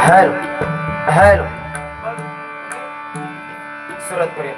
Hello hello सुरुवात करूया.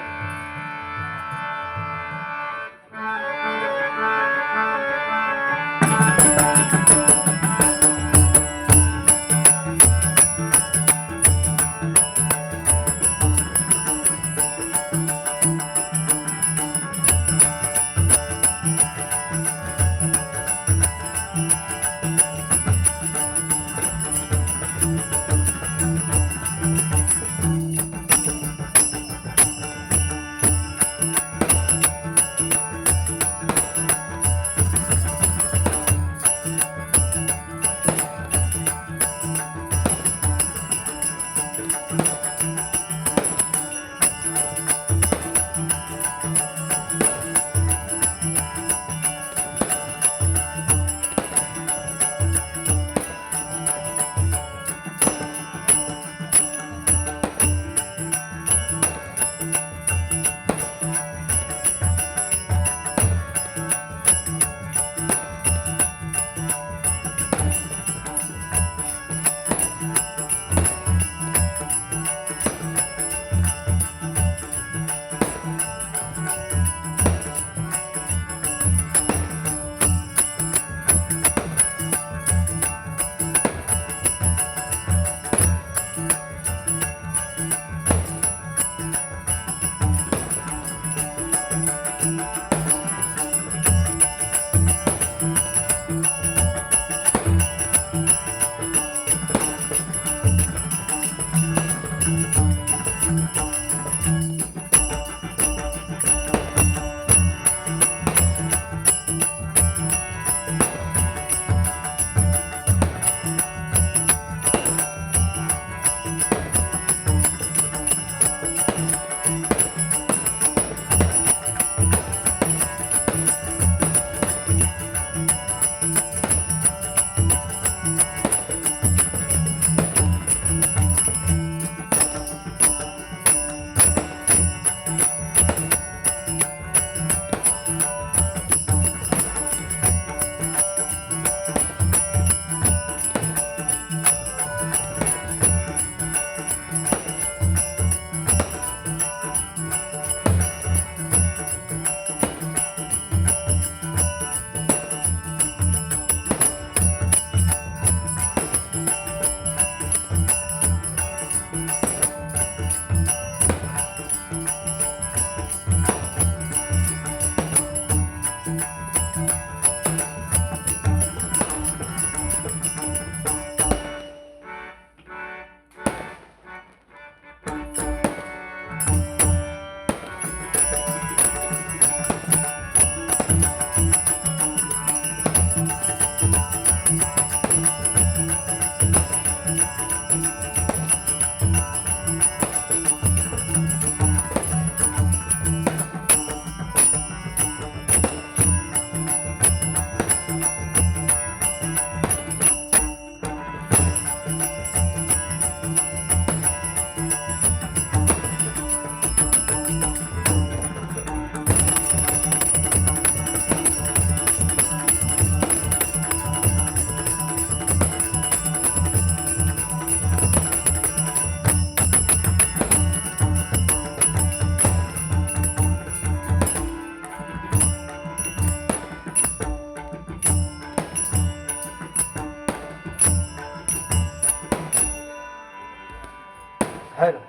Hello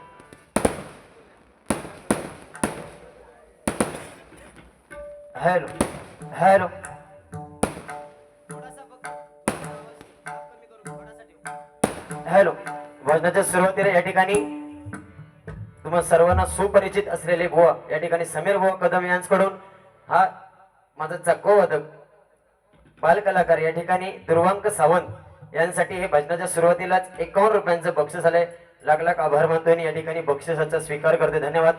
hello hello hello. भजनाच्या सुरुवातीला या ठिकाणी तुम्हा सर्वांना सुपरिचित असलेले बुवा या ठिकाणी समीर बुवा कदम यांच्याकडून हा माझा चक्को वादक बालकलाकार या ठिकाणी दुर्वांक सावंत यांसाठी हे भजनाच्या सुरुवातीलाच 51 रुपयांचं बक्षीस आलंय. लाख लाख आभार मानतो आणि या ठिकाणी बक्षिसाचा स्वीकार करते. धन्यवाद.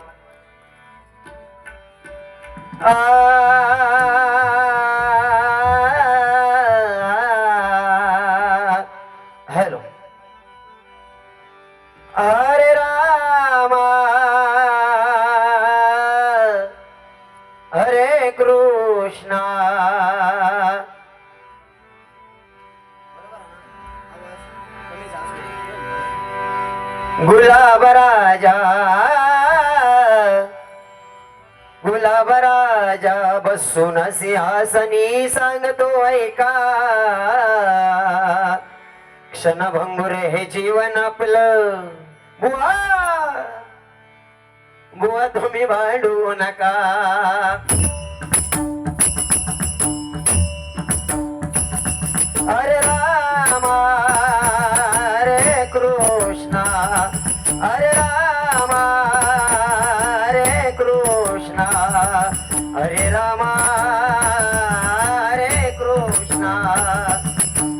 हॅलो हरे रामा हरे कृष्णा. गुलाब राजा गुलाब राजा बसून सिंहासनी सांगतो ऐका क्षणभंगुर हे जीवन आपलं बुवा बुवा तुम्ही भांडू नका अरे रामा रे कृष्णा अरे रामा रे कृष्णा हरे रामा रे कृष्णा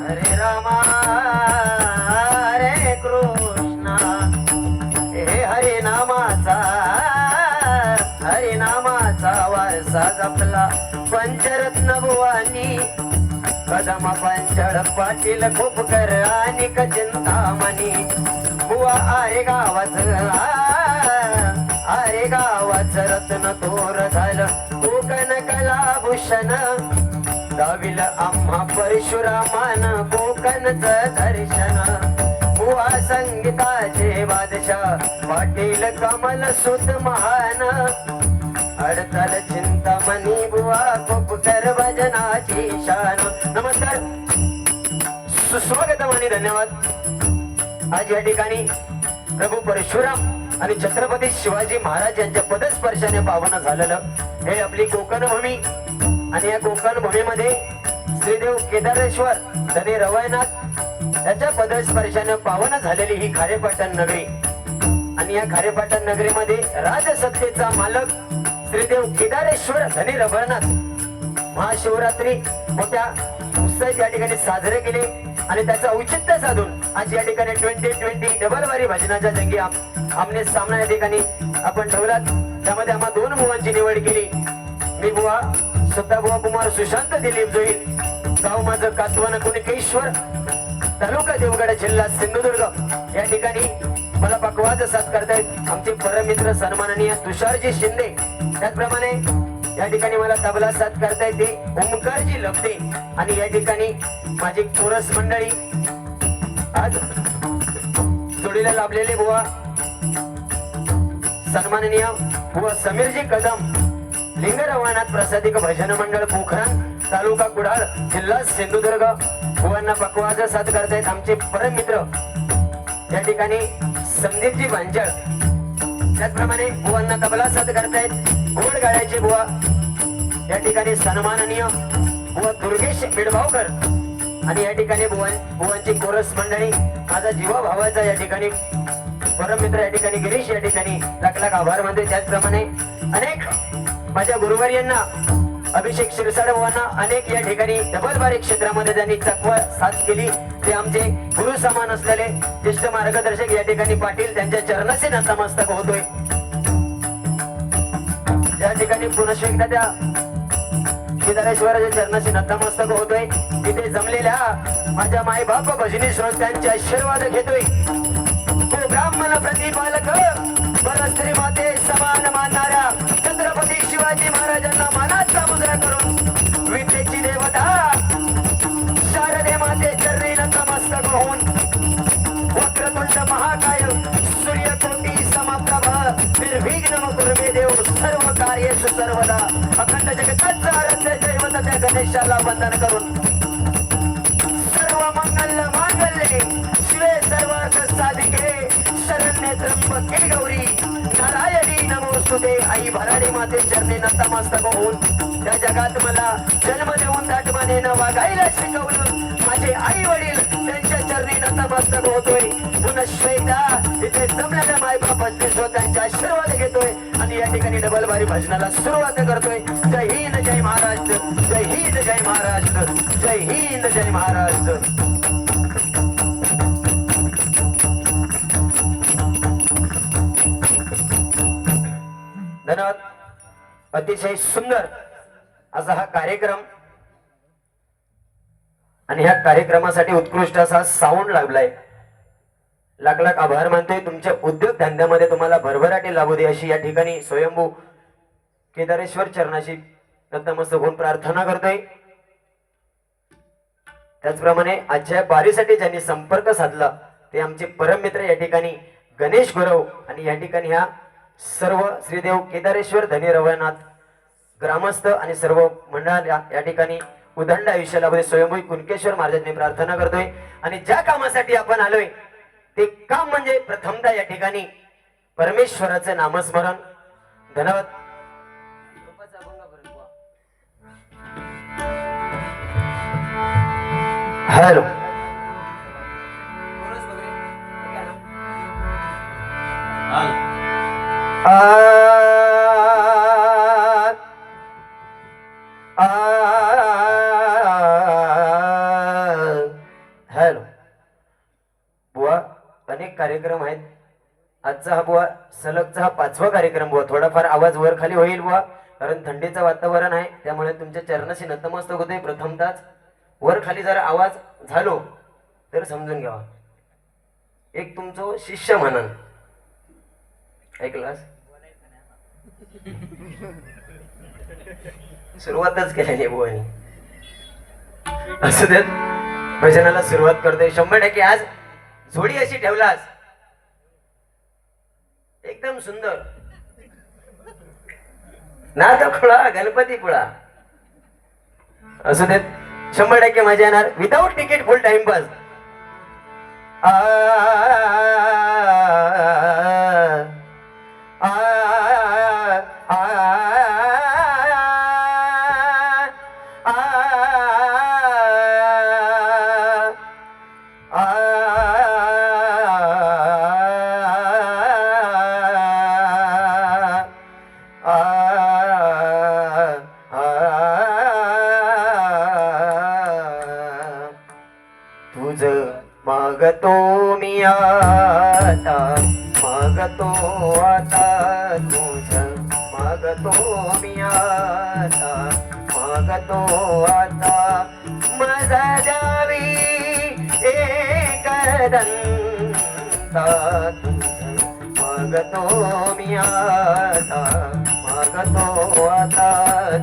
हरे रामा रे कृष्णा हे हरिनामाचा वारसा जपला पंचरत्न बुवानी कदम पंचड पाटील खूप कर आणि चिंतामणी बुवा अरे गावाच रत्न तोर झालं कोकण कलाभूषण गाविल आम्हा परशुरामान कोकणच दर्शन बुवा संगीताचे बादशाह पाटील कमल सुत महान अडचल चिंतामणी बुवा खूप कर भजनाची शान नमस्कार सुस्वागतम आणि धन्यवाद आज या ठिकाणी प्रभू परशुराम आणि छत्रपती शिवाजी महाराज यांच्या पदस्पर्शाने पावन झालेलं हे आपली कोकण भूमी आणि या कोकण भूमीमध्ये श्रीदेव केदारेश्वर धनी रवळनाथ याच्या पदस्पर्शाने पावन झालेली ही खारेपाटण नगरी आणि या खारेपाटण नगरीमध्ये राजसत्तेचा मालक श्रीदेव केदारेश्वर धनी रवळनाथ महाशिवरात्री मोठ्या उत्साहात या ठिकाणी साजरे केले आणि त्याचं औचित्य साधून आज या ठिकाणी 2020 डबल वारी भजनाच्या जंगी आमने सामना या ठिकाणी आपण ठेवलात त्यामध्ये आम्हा दोन बुवांची निवड केली मी बुवा स्वतः बुवा कुमार सुशांत दिलीप जोईल गाव माझं कातवन कुणकेश्वर तालुका देवगड जिल्हा सिंधुदुर्ग या ठिकाणी मला पकवाज साथ करतायत आमचे परमित्र सन्माननीय तुषारजी शिंदे त्याचप्रमाणे या ठिकाणी मला तबला साथ करतायत ते ओमकारजी लपते आणि या ठिकाणी माझी कोरस मंडळी आज जोडीला लाभलेले बुवा सन्माननीय बुवा समीरजी कदम लिंगरवनाथ प्रसादिक भजन मंडळ पोखरण तालुका कुडाळ जिल्हा सिंधुदुर्ग बुवांना पकवाज साथ करतायत आमचे परम मित्र या ठिकाणी संदीपजी भांजळ त्याचप्रमाणे बुवांना तबला साथ करतायत घोड गाड्याचे बुवा या ठिकाणी सन्माननीय बुवा दुर्गेश मिडभावकर आणि या ठिकाणी बुवांची कोरस मंडळी माझा जीवा भावाचा या ठिकाणी परम मित्र या ठिकाणी गिरीश या ठिकाणी लाख लाख आभार मानते त्याचप्रमाणे अनेक माझ्या गुरुवर्यांना अभिषेक शिरसाड बुवांना अनेक या ठिकाणी डबल बारी क्षेत्रामध्ये त्यांनी चकवा साथ केली ते आमचे गुरु समान असलेले ज्येष्ठ मार्गदर्शक या ठिकाणी पाटील त्यांच्या चरणाचे नतमस्तक होतोय या ठिकाणी पुनश्च एकदा त्या केदारेश्वराच्या चरणाचे नतमस्तक होतोय तिथे जमलेल्या माझ्या माय बाप भजनी श्रोत्यांचे आशीर्वाद घेतोय तो ब्राह्मण प्रतिपालक परस्त्री माते समान मानणाऱ्या छत्रपती शिवाजी महाराजांना मानाचा मुद्रा करून विद्येची देवता शारदे माते चरणी नतमस्तक होऊन वक्रतुंड महाकाय सूर्यकोटी समप्रभ निर्विघ्न कुर्मे देव सर्व कार्येषु सर्वदा अखंड जगताचा आराध्य दैवत त्या गणेशाला वंदन करून सर्व मंगल मांगल्ये शिवे सर्वार्थ साधिके शरण्ये त्र्यंबके गौरी नारायणी नमोस्तुते आई भराडी माते चरणी नतमस्तक होऊन त्या जगात मला जन्म देऊन दाटमानेनं वागायला शिकवलं माझे आई वडील त्यांच्या चरणी नतमस्तक होतोय पुनश्वेता इथे जमलेल्या मायबापाचे त्यांच्या आशीर्वाद घेतोय आणि या ठिकाणी डबल बारी भजनाला सुरुवात करतोय जय हिंद जय महाराष्ट्र जय हिंद जय महाराष्ट्र जय हिंद जय महाराष्ट्र धन्यवाद अतिशय सुंदर असा हा कार्यक्रम आणि ह्या कार्यक्रमासाठी उत्कृष्ट असा साऊंड लाभलाय लाख लाख आभार मानतोय तुमच्या उद्योग धंद्यामध्ये तुम्हाला भरभराटी लाभू दे अशी या ठिकाणी स्वयंभू केदारेश्वर चरणाशी नतमस्तक होऊन प्रार्थना करतोय त्याचप्रमाणे आजच्या बारीसाठी ज्यांनी संपर्क साधला ते आमचे परम मित्र या ठिकाणी गणेश गुरव आणि या ठिकाणी ह्या सर्व श्रीदेव केदारेश्वर धनी रवनाथ ग्रामस्थ आणि सर्व मंडळ या ठिकाणी उदंड आयुष्य लाभले स्वयंभू कुणकेश्वर महाराजांनी प्रार्थना करतोय आणि ज्या कामासाठी आपण आलोय ते काम म्हणजे प्रथमतः या ठिकाणी परमेश्वराचं नामस्मरण. धन्यवाद. हॅलो हॅलो बुवा, अनेक कार्यक्रम आहेत. आजचा हा बुवा सलगचा हा 5वा कार्यक्रम बुवा. थोडाफार आवाज वर खाली होईल बुवा, कारण थंडीचं वातावरण आहे, त्यामुळे तुमच्या चरणाशी नतमस्तक होते. प्रथमतःच वर खाली जर आवाज झालो तर समजून घ्यावा. एक तुमचं शिष्य म्हणून ऐकलास, सुरुवातच केली बुवानी. असं देत भजनाला सुरुवात करतोय. 100% आज जोडी अशी ठेवलास एकदम सुंदर. नाथ खुळा गणपती पुळा. असू देत 100% मजा येणार. विदाऊट तिकीट फुल टाइमपास. तुझ मागतो मी आता, मागतो आता तुझ मागतो मी आता, मागतो आता माझा द्यावी एकदंता. तुझ मागतो मी आता, मागतो आता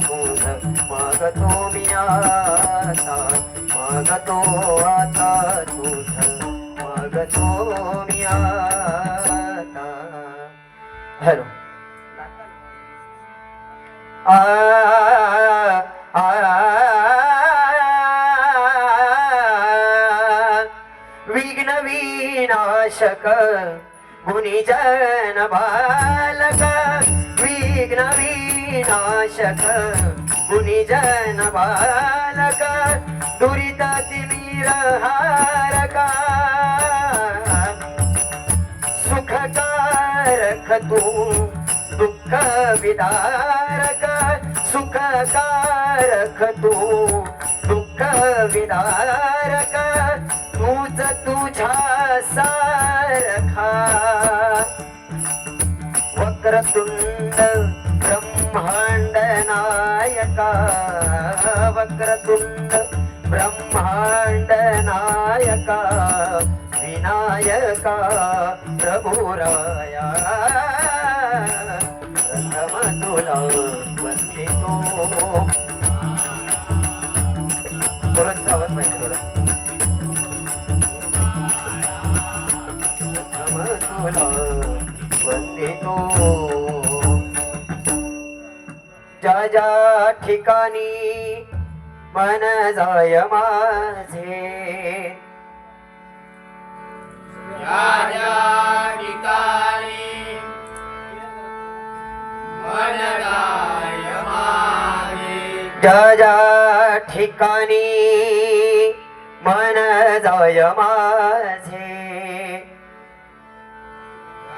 तुझ मागतो मी आता, मागतो आता तुझ मागतो मी आता. हॅलो विघ्न विनाशक गुणीजन बालक, विघ्न विनाशक गुणीजन बालक, दुरित तिमिर हारका, सुखकारक तू दुःख विदारक, सुखकारक तू दुःख विदारक, तूच तुझ्या सारखा वक्रतुंड ब्रह्मांड नायका, वक्रतुंड ब्रह्मांड नायका, विनायका प्रभुराया, प्रथम तुला वंदितो. थोडंसं आवाज पाहिजे थोडं. प्रथम तुला वंदितो. ज्या ज्या ठिकाणी मन जाय माझे, ज्या ज्या ठिकाणी मन जाय माझे, ज्या ज्या ठिकाणी मन जाय माझे,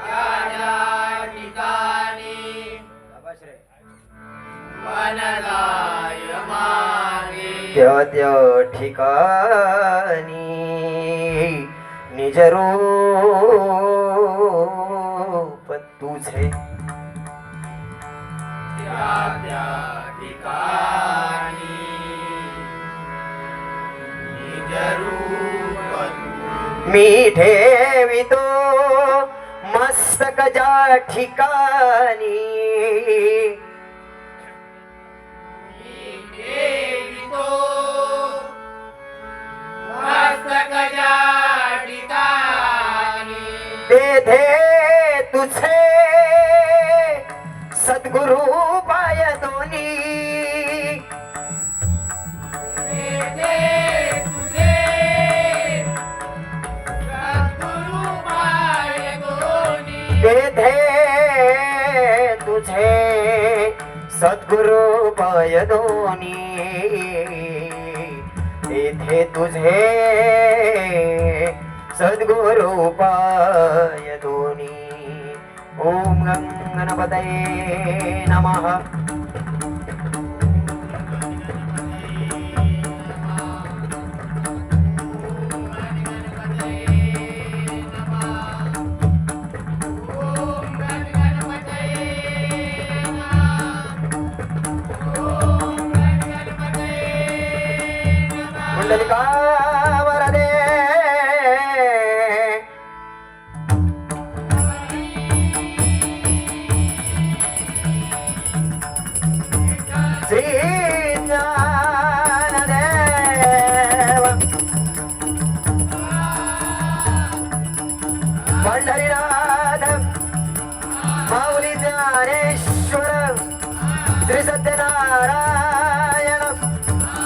ज्या ज्या ठिकाणी मन जाय माझे, त्या त्या ठिकाणी निज रूप तुझे, त्या त्या ठिकाणी निज रूप तू. मी ठेवितो मस्तक ज्या ठिकाणी, देवितो मस्तक ज्या ठिकाणी, तेथे तुझे सद्गुरु पाय दोन्ही येथे तुझे सद्गुरु पाय दोन्ही तेथे तुझे सद्गुरु पाय दोन्ही तेथे तुझे सद्गुरु पाय दोन्ही ओम गणपतये नमः कुंडलिका वरदे श्री ज्ञानदेव पंढरीनाथ माऊली ज्ञानेश्वर श्री सत्यनारायण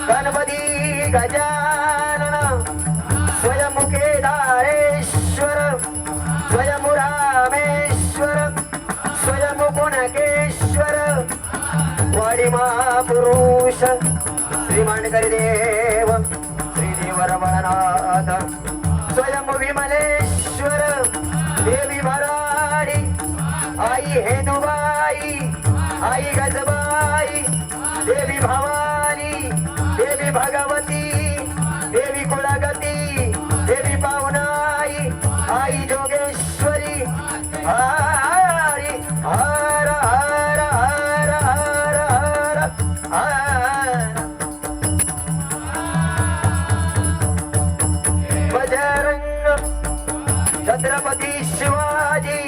गणपती गजानन स्वयं केदारेश्वर स्वयं रामेश्वर स्वयं गुणकेश्वर वाडी महापुरुष श्रीमानकरी देव श्रीदेव रमणनाथ स्वयं विमलेश्वर देवी भराडी आई हेनुबाई आई गजबाई देवी भवानी देवी भगवती देवी कुलगती देवी पावनाई आई जोगेश्वरी हरी हर हर हर हर हर बजरंग छत्रपती शिवाजी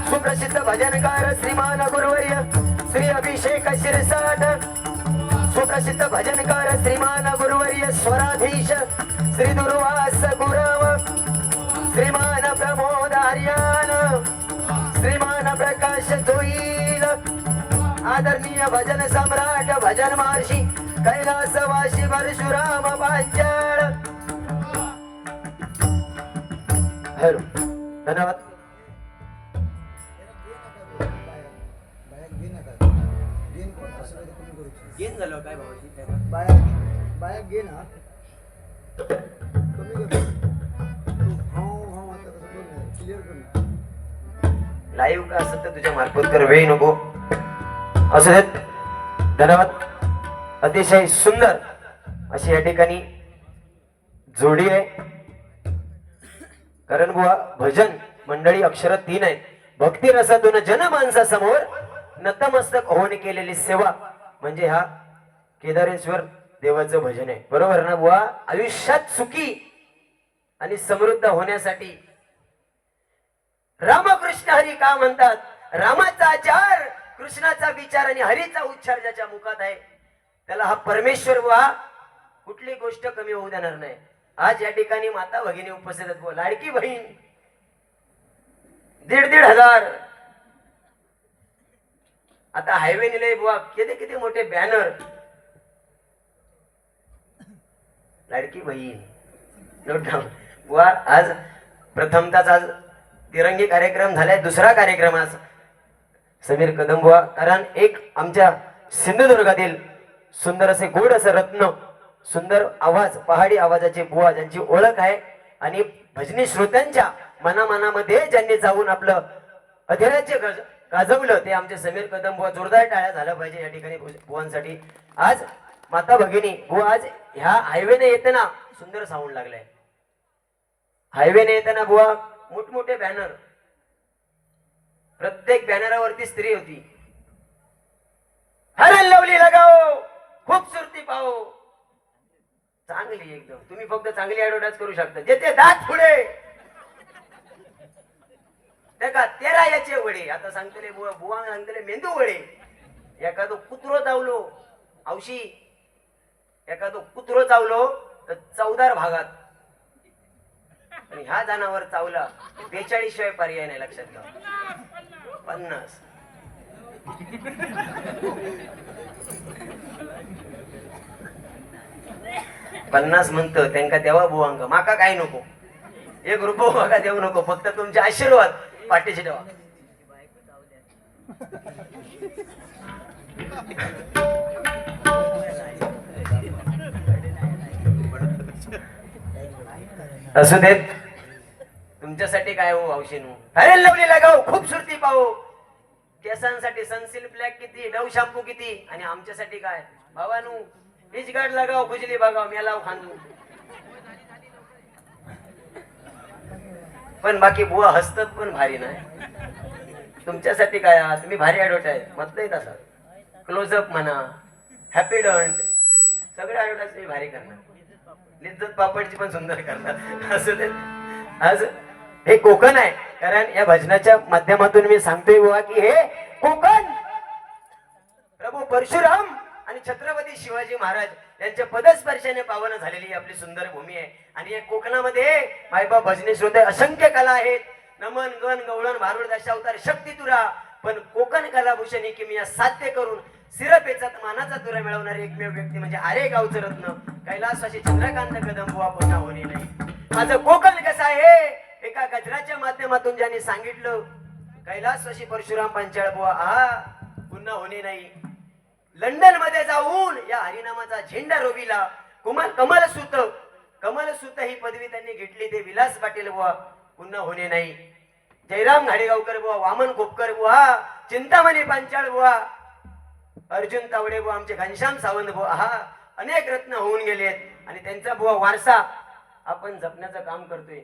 सुप्रसिद्ध भजनकार श्रीमान गुरुवर्य श्री अभिषेक शिरसाट सुप्रसिद्ध भजनकार श्रीमान गुरुवर्य स्वराधीश श्री दुर्वास गुरव श्रीमान प्रमोद आर्यान श्रीमान प्रकाश जोईल आदरणीय भजन सम्राट भजन महर्षी कैलासवासी परशुराम पांचाळ हॅलो धन्यवाद गेन झालं काय भावाची बाया घे ना कमी कर आता कसं बोल क्लिअर कर लाईव्ह का असत तर तुझ्या मार्फत कर वेळ नको असं देत धन्यवाद अतिशय सुंदर अशी या ठिकाणी जोडी आहे कारण बुवा भजन मंडळी अक्षर 3 आहेत भक्ती रसातून जनमानसासमोर नतमस्तक होऊन केलेली सेवा म्हणजे हा केदारेश्वर देवाचं भजन आहे बरोबर ना बुवा आयुष्यात सुखी आणि समृद्ध होण्यासाठी रामकृष्ण हरी का म्हणतात रामाचा आचार कृष्णाचा विचार आणि हरीचा उच्चार ज्याच्या मुखात आहे त्याला हा परमेश्वर बुवा कुठली गोष्ट कमी होऊ देणार नाही आज या ठिकाणी माता भगिनी उपस्थित आहेत बुवा लाडकी बहीण 1,500 आता हायवे निलय बुवा किती मोठे banner Ladki Bahin note down बुवा आज प्रथमताच आज तिरंगी कार्यक्रम झालाय दुसरा कार्यक्रम आज समीर कदम बुवा कारण एक आमच्या सिंधुदुर्गातील सुंदर असे गोड असं रत्न सुंदर आवाज पहाडी आवाजाचे बुवा ज्यांची ओळख आहे आणि भजनी श्रोत्यांच्या मनामध्ये ज्यांनी जाऊन आपलं अधेराज्य गाजवलं ते आमचे समीर कदम बुवा जोरदार टाळ्या झाल्या पाहिजे या ठिकाणी बुवांसाठी आज माता भगिनी बुवा आज ह्या हायवेने येताना सुंदर साऊंड लागलाय हायवेने येताना बुवा मोठमोठे बॅनर प्रत्येक बॅनरावरती स्त्री होती हरण लवली लगाओ खूबसूरती पाहो चांगली एकदम तुम्ही फक्त चांगली ऍडव्हर्टाइज करू शकता जेथे दात पुढे का 13 याचे वडे आता सांगतले बुवा सांगतले मेंदू वडे एखादं कुत्रो चावलो औशी एखादं कुत्रो चावलो तर 14 भागात आणि ह्या जनावर चावला 42 शिवाय पर्याय नाही, लक्षात घ्या. 50 50 म्हणतो त्यांका देवा बुवांग, माका काय नको, 1 रुपया माका देऊ नको, फक्त तुमचे आशीर्वाद पाठीशी ठेवा. असू देत, तुमच्यासाठी काय हो औषधू, अरे लवली लगाव, खूपसुरती पाहू, केसांसाठी सनसिल्क ब्लॅक किती, डव शॅम्पू किती, आणि आमच्यासाठी काय भावानू, हिच गाड लगाव, खुजली बघाव, मेलाव खांदू. पण बाकी बुवा हसतात पण भारी नाही. तुमच्यासाठी काय तुम्ही भारी ऍडव्हर्टाईज म्हटलंय तसं, क्लोजअप म्हणा, हॅपी डंट, सगळे ऍडव्हर्टाईज मी भारी करणार. लिज्जत पापडची पण सुंदर करणार. असं ते आज हे कोकण आहे, कारण या भजनाच्या माध्यमातून मी सांगतोय बुवा की हे कोकण प्रभू परशुराम आणि छत्रपती शिवाजी महाराज यांच्या पदस्पर्शाने पावन झालेली ही आपली सुंदर भूमी आहे. आणि या कोकणामध्ये मायबाप भजनी श्रोते असंख्य कला आहेत, नमन गण गवळण भारुड दशावतार शक्ती तुरा, पण कोकण कलाभूषण ही किमया साध्य करून सिरपेचात मानाचा तुरा मिळवणारी एकमेव व्यक्ती म्हणजे आरे गावचं रत्न कैलासवासी चंद्रकांत कदम बुवा पुन्हा होणे नाही. माझं कोकण कसं आहे, एका गजराच्या माध्यमातून ज्यांनी सांगितलं, कैलासवासी परशुराम पंचाळ बुवा पुन्हा होणे नाही. लंडन मध्ये जाऊन या हरिनामाचा झेंडा रोविला. कमलसूत ही पदवी त्यांनी घेतली, ते विलास पाटील बुवा पुन्हा होणे नाही. जयराम घाडेगावकर बुवा, वामन खोपकर बुवा, चिंतामणी पांचाळ बुवा, अर्जुन तावडे बुवा, आमचे घनश्याम सावंत बुवा, अनेक रत्न होऊन गेलेत. आणि त्यांचा बुवा वारसा आपण जपण्याचं काम करतोय.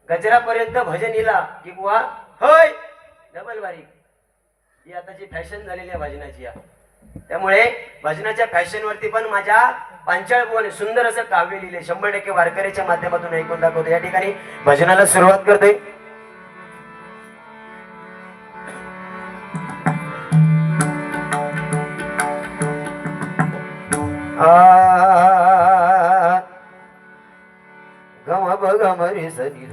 गजरापर्यंत भजन इला की बुवा होय डबल बारीक, ही आताची फॅशन झालेली आहे भजनाची. त्यामुळे भजनाच्या फॅशन वरती पण माझ्या पांचाळ बुवाने सुंदर असं काव्य लिहिले, 100% वारकऱ्याच्या माध्यमातून ऐकून दाखवतो. या ठिकाणी भजनाला सुरुवात करतोय. गम बगम रे सनी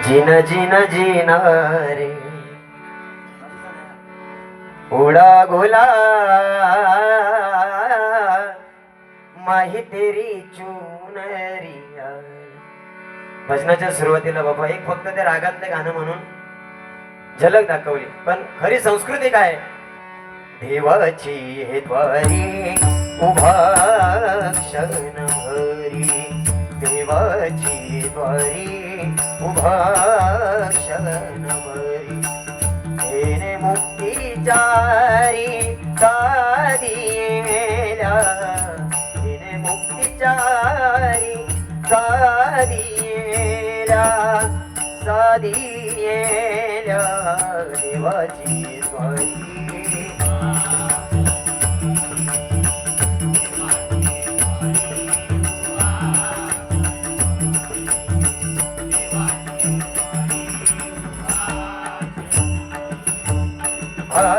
जीना जीना जीना रे उड़ा गोला माही तेरी चुनरिया. भजनाच्या सुरुवातीला बाबा एक फक्त त्या रागातले गाणं म्हणून झलक दाखवली, पण खरी संस्कृती काय, देवाची हे द्वारी उभा क्षण भरी, देवाची द्वारी उभा क्षण भरी, तेने मुक्तीचारी सादियेला, तेने मुक्तीचारी सादियेला, सादियेला देवाची द्वारी. हा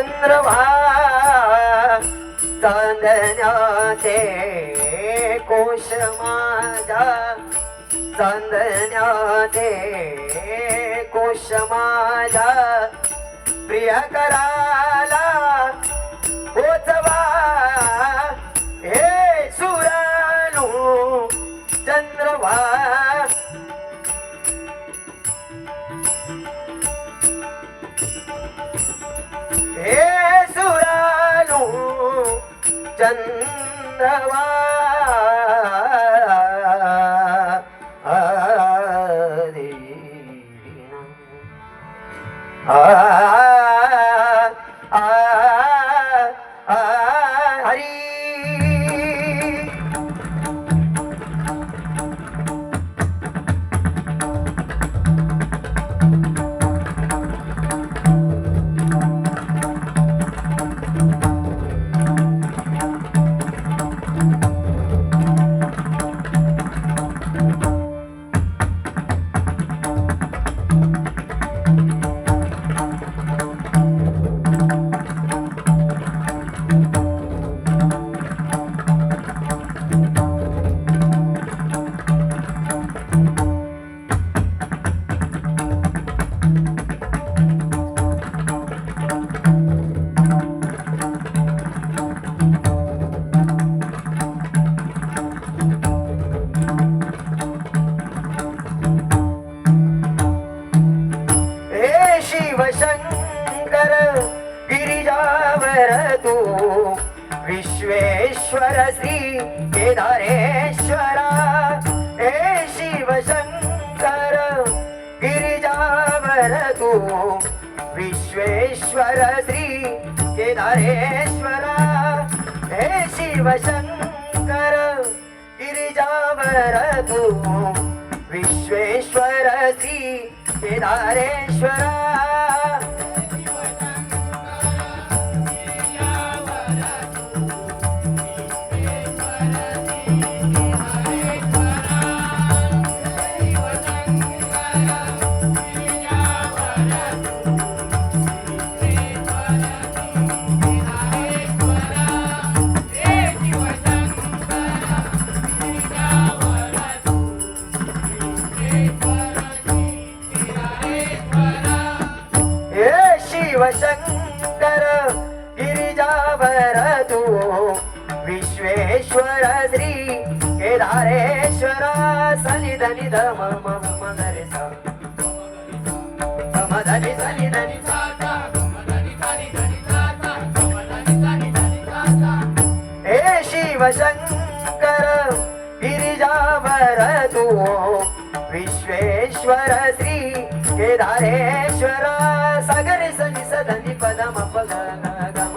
चंद्रभा चांदण्याचे कोश माझा चांदण्याचे कोश माझा प्रियकराला पोचवा हे सुरानु चंद्रभा हे सुरानु चंद्रवा हरी शिवशंकर गिरिजावर तू विश्वेश्वर श्री केदारेश्वरा हे शिवशंकर गिरिजावर तू विश्वेश्वर श्री केदारेश्वरा हे शिवशंकर गिरिजावर तू विश्वेश्वर श्री केदारेश्वरा शिवशंकर गिरिजावर तू विश्वेश्वर श्री केदारेश्वर सनि धनि धम मम रे सा धम धनि सनि धनि सा हे शिवशंकर गिरिजावर तू विश्वेश्वर श्री केदारेश्वर सागर सनि सधनि पदम पग गम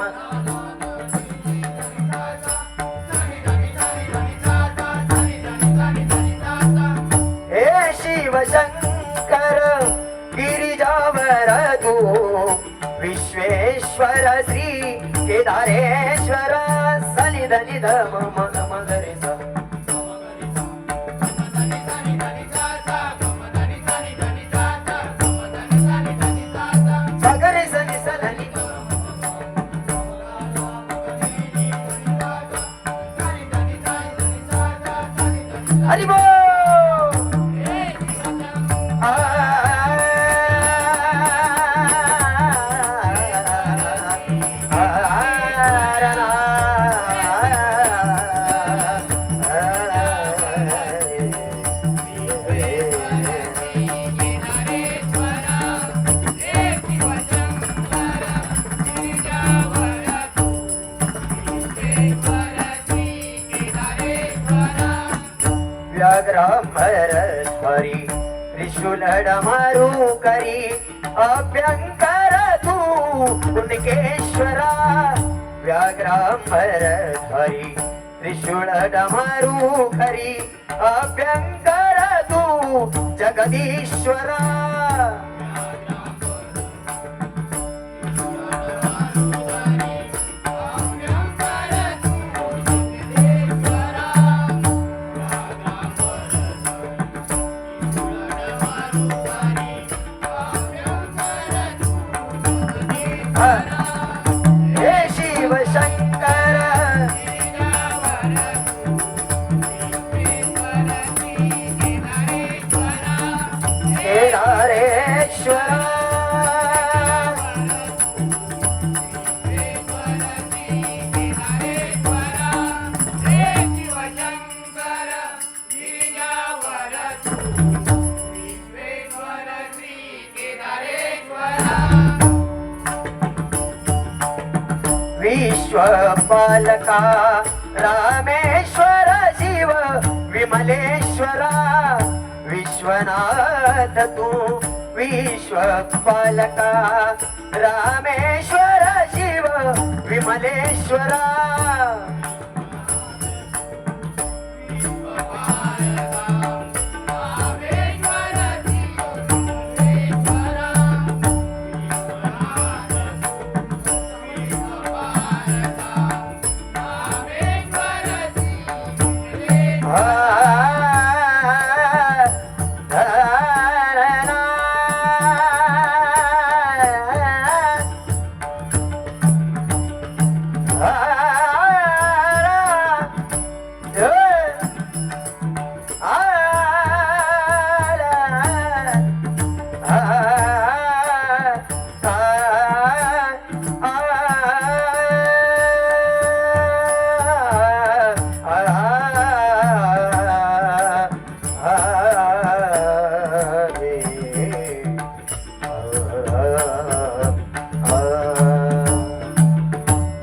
हे शिवशंकर गिरिजावर तू विश्वेश्वर श्री केदारेश्वर सनि धनि धम मग रे सा हरि बोल व्याघ्रांबरध्वरी त्रिशूल डमरू करी अभ्यंकर तू पुण्यकेश्वरा व्याघ्रांबरध्वरी त्रिशूल डमरू करी अभ्यंकर तू जगदीश्वरा विश्वपालका रामेश्वर शिव विमलेश्वरा विश्वनाथ तू विश्वपालका रामेश्वर शिव विमलेश्वरा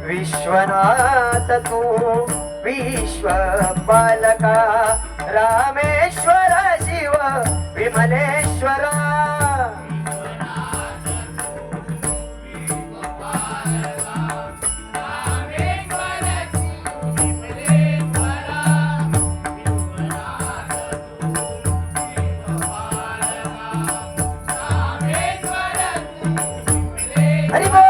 विश्वनाथ तू विश्वपालका रामेश्वर शिव विमलेश्वरा हरि बोल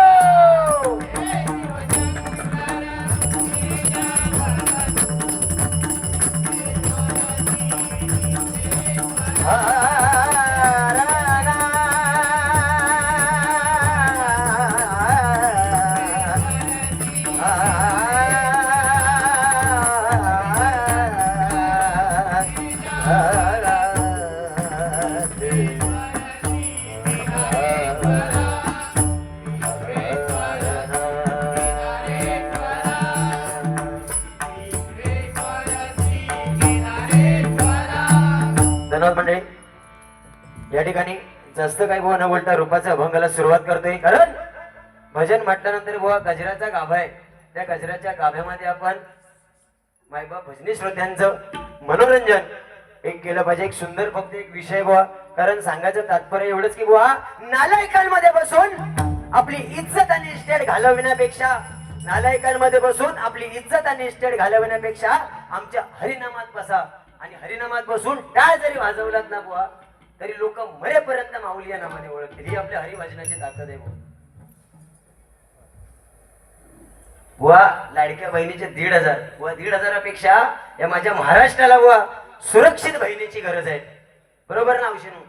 धन्यवाद मंडळी. या ठिकाणी जास्त काही बुवा न बोलता रूपाच्या अभंगाला सुरुवात करतोय. कारण भजन म्हटल्यानंतर बुवा गजराचा गाभा आहे. त्या गजराच्या गाभ्यामध्ये आपण मायबाप भजनी श्रोत्यांचं मनोरंजन एक केलं पाहिजे. एक सुंदर फक्त एक विषय बुवा. कारण सांगायचं तात्पर्य एवढंच की बुवा नालायकांमध्ये बसून आपली इज्जत आणि इस्टेट घालवण्यापेक्षा नालायकांमध्ये बसून आपली इज्जत आणि इस्टेट घालवण्यापेक्षा आमच्या हरिनामात बसा आणि हरिनामात बसून टाळ जरी वाजवलात ना बुवा तरी लोक मरेपर्यंत माऊली या नामाने ओळखतील. ही आपल्या हरिभजनाची ताकद आहे बुवा. लाडक्या बहिणीचे 1,500 बुवा. 1,500पेक्षा या माझ्या महाराष्ट्राला बुवा सुरक्षित बहिणीची गरज आहे. बरोबर ना विष्णू?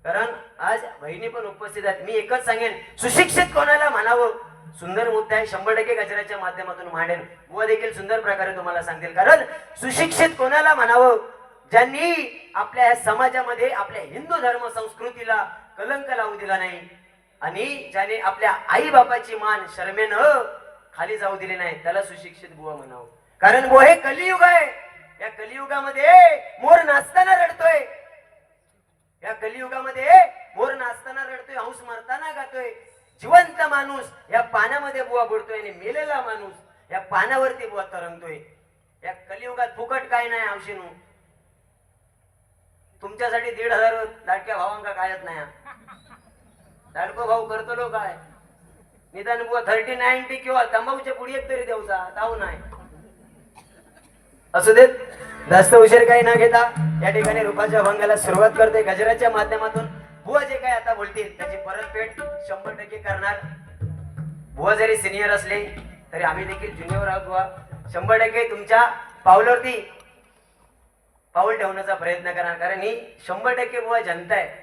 कारण आज बहिणी पण उपस्थित आहेत. मी एकच सांगेन, सुशिक्षित कोणाला म्हणावं. सुंदर मुद्दा आहे. 100% गजराच्या माध्यमातून मांडेन. बुवा देखील सुंदर प्रकारे तुम्हाला सांगतील. कारण सुशिक्षित कोणाला म्हणावं? ज्यांनी आपल्या या समाजामध्ये आपल्या हिंदू धर्म संस्कृतीला कलंक लावू दिला नाही आणि ज्याने आपल्या आई बापाची मान शर्मेनं खाली जाऊ दिली नाही त्याला सुशिक्षित बुवा म्हणावं. कारण बुवा हे कलियुग आहे. या कलियुगामध्ये मोर नाचताना रडतोय. या कलियुगामध्ये मोर नाचताना रडतोय, हंस मरताना गातोय. जिवंत माणूस या पाण्यामध्ये बुवा बुडतोय आणि मेलेला माणूस या पाण्यावरती बुवा तरंगतोय. या कलियुगात फुकट काय नाही औषणू. तुमच्यासाठी 1,500 लाडक्या भावांका कायच नाही. लाडको भाऊ करतो लो काय निदान बुवा 30-90 किंवा तंबाखूच्या पुढी एक तरी देऊचा ताऊ नाही. असू देत, जास्त उशीर काही न घेता या ठिकाणी रूपाच्या अभंगाला सुरुवात करते. गजराच्या माध्यमातून बुवा जे काही आता बोलतील त्याची परतफेड 100% करणार. बुवा जरी सिनियर असले तरी आम्ही देखील ज्युनियर आहोत. बुवा 100% तुमच्या पावलावरती पाऊल ठेवण्याचा प्रयत्न करणार. कारण ही 100% बुवा जनता आहे.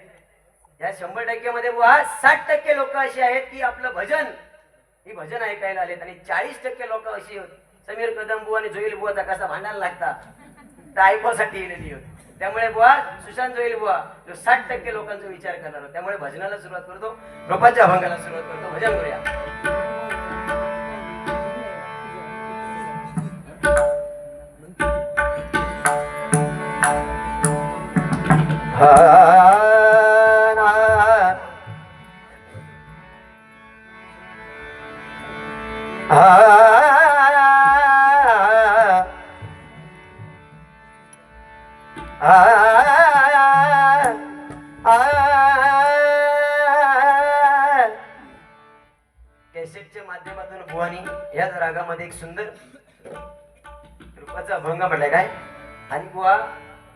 या 100% मध्ये बुवा 60% लोक अशी आहेत की आपलं भजन ही भजन ऐकायला आलेत आणि 40% लोक अशी होत समीर कदम बुवा आणि जोईल बुवाचा कसा भांडायला लागता तर ऐकण्यासाठी येलेली होती. त्यामुळे बुवा सुशांत जोईल बुवा जो 60% लोकांचा विचार करणार होता. त्यामुळे भजनाला सुरुवात करतो, रूपाच्या अभंगाला सुरुवात करतो. भजन करूया. हा बुवानी याच रागामध्ये एक सुंदर रूपाचा अभंग म्हटलाय काय. आणि बुवा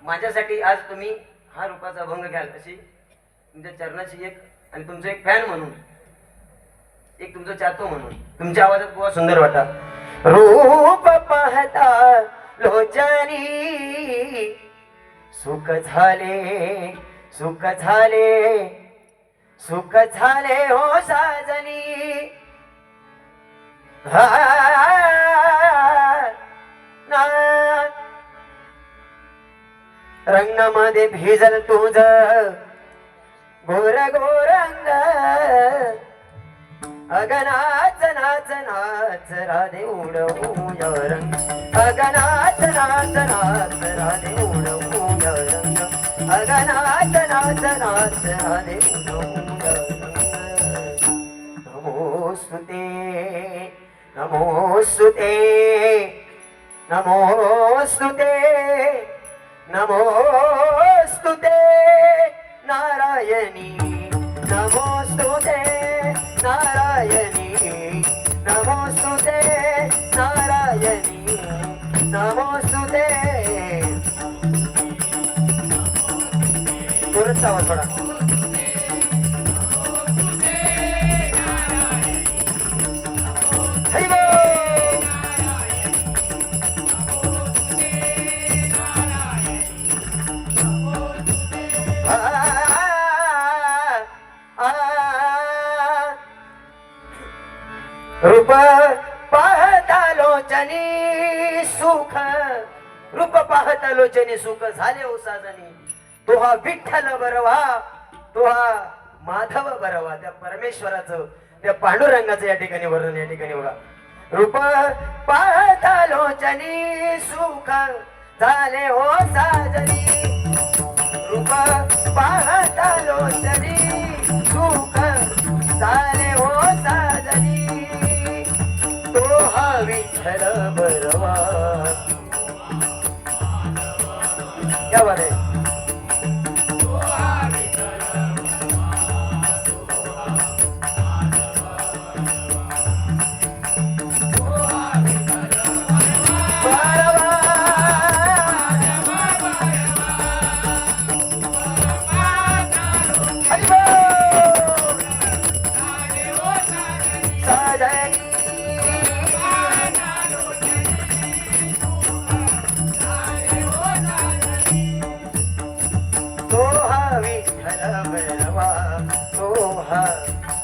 माझ्यासाठी आज तुम्ही हा रूपाचा अभंग घ्याल अशी तुमच्या चरणाची एक आणि तुमचं एक फॅन म्हणून एक तुमचं चाहतो म्हणून तुमच्या आवाजात बुवा सुंदर वाटा. रूप पाहता लोचनी सुख झाले सुख झाले सुख झाले हो साजनी. रंगामध्ये भिजल तुझ गोर गोरंग अगनाच नाच नाच राधे उडवूया रंग अगनाच नाच नाच राधे उडवूया रंग अगनाच नाच नाच राधे उडवूया रंग. नमोस्तुते नमोस्तुते नमोस्तुते नमोस्तुते नारायणी नमोस्तुते नारायणी नमोस्तुते नारायणी नमोस्तुते. पुरचा आवाज थोडा. हरी बोल. रूप पाहता लोचनी सुख रूप पाहता लोचनी सुख झाले हो साजनी. तो हा विठ्ठल बरवा तो हा माधव बरवा. त्या परमेश्वराचं त्या पांडुरंगाचं या ठिकाणी वर्णन या ठिकाणी बघा. रूप पाहता लोचनी सुख झाले हो साजनी. रूप पाहता लोचनी सुख झाले हो साजनी. तो हा विठ्ठल बरवा. क्या बात है.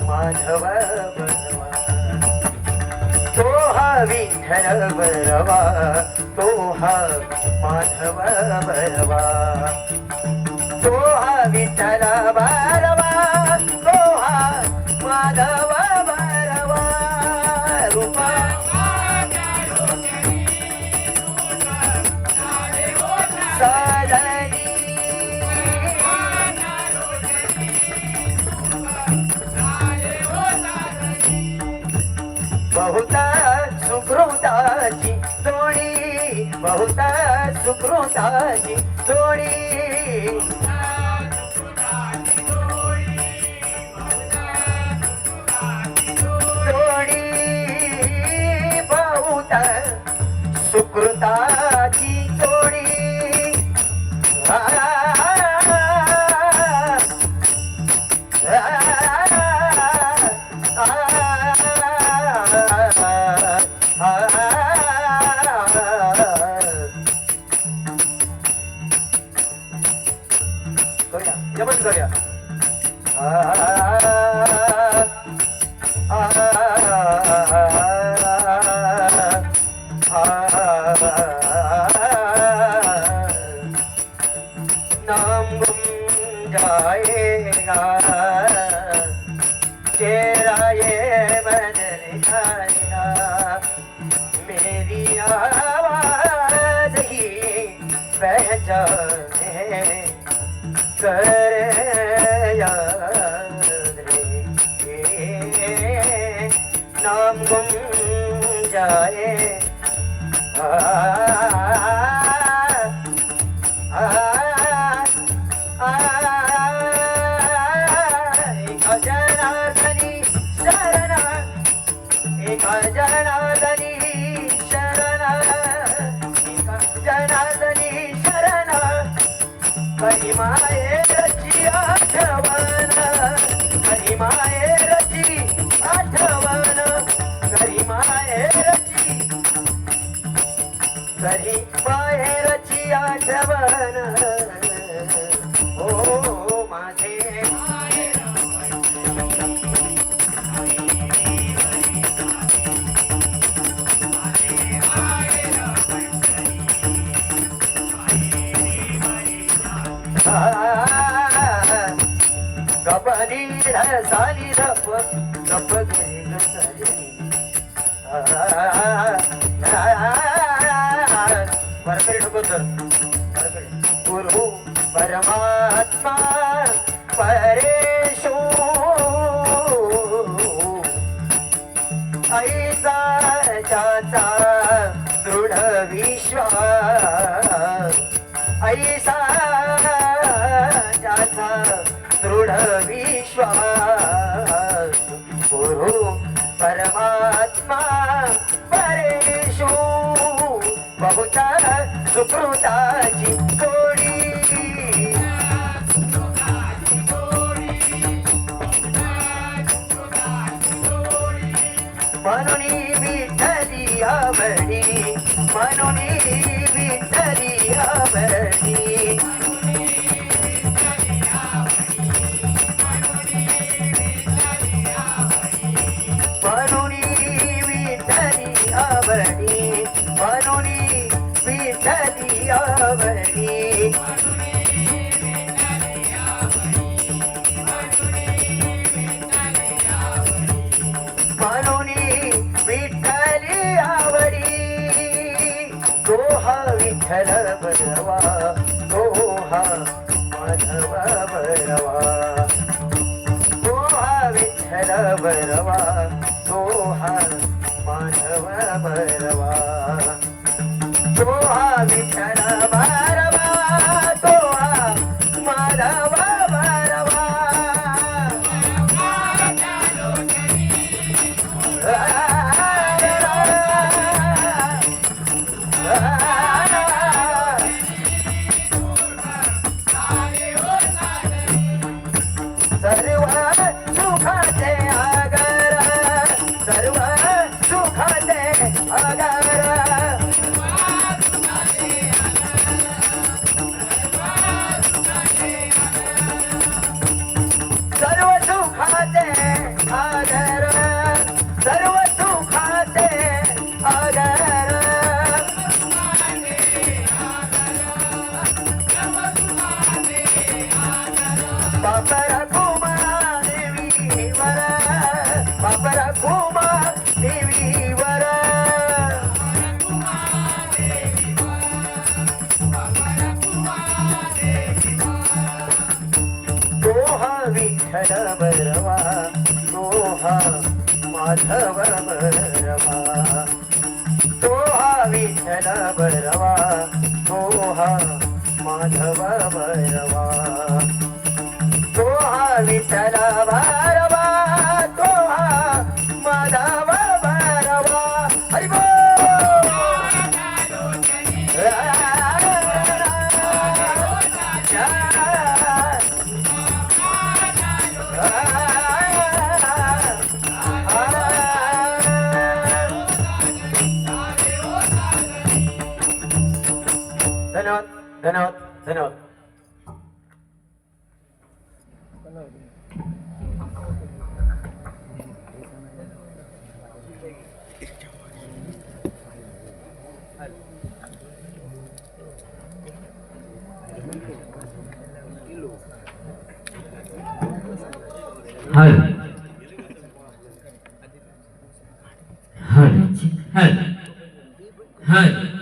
माधव बरवा तो हा विठ्ठल बरवा तो हा माधव बरवा तो हा विठ्ठल बरवा तो हा माधव बरवा. रूपा साजनी बहुता सुकृताची जोडी बहुता सुकृताची जोडी. जोडी बहुता सुकृताची जोडी. जबरदस्त करूया. नाम गुम जाएगा चेहरा ये बदल जाएगा. मेरी आवाज ही पहचान है कर याद रे. नाम गुम जाए एक जनार्दनी शरण एक जनार्दनी शरण जनार्दनी शरण हरी मायेरची आठवण हरी मायेरची आठवण घरी मायेरची घरी मायेरची आठवण ओ माझे गबली साली रप गप घरी बरकरी ठोको सर गुरु परमात्मा परेशो ऐसा ज्याचा दृढ विश्वास ऐसा ज्याचा दृढ विश्वास गुरु परमात्मा परेशो बहुता सुकृताची जोडी म्हणून विठ्ठली आवडी म्हणून विठ्ठली आवडी म्हणून विठ्ठली आवडी म्हणून विठ्ठली आवडी म्हणून विठ्ठली आवडी दोहा विठ्ठल बरवा दोहा माधव बरवा दोहा विठ्ठल बरवा दोहा माधव बरवा दोहा विठ्ठल बरवा दोहा माधव बरवा सर्व सुखाचे आगर सर्व सुखाचे आगर सर्व सुखाचे आगर सर्व सुखाचे आगर बापर घुमा देवीवर बापर घुमा देवीवर दोहा विठ्ठल बरवा दोहा माधव बरवा दोहा विठ्ठल बरवा दोहा माधव बरवा दोहा विठ्ठल बरवा दोहा माधव बरवा हरी बोल धन्यवाद धन्यवाद धन्यवाद हर हर हर हर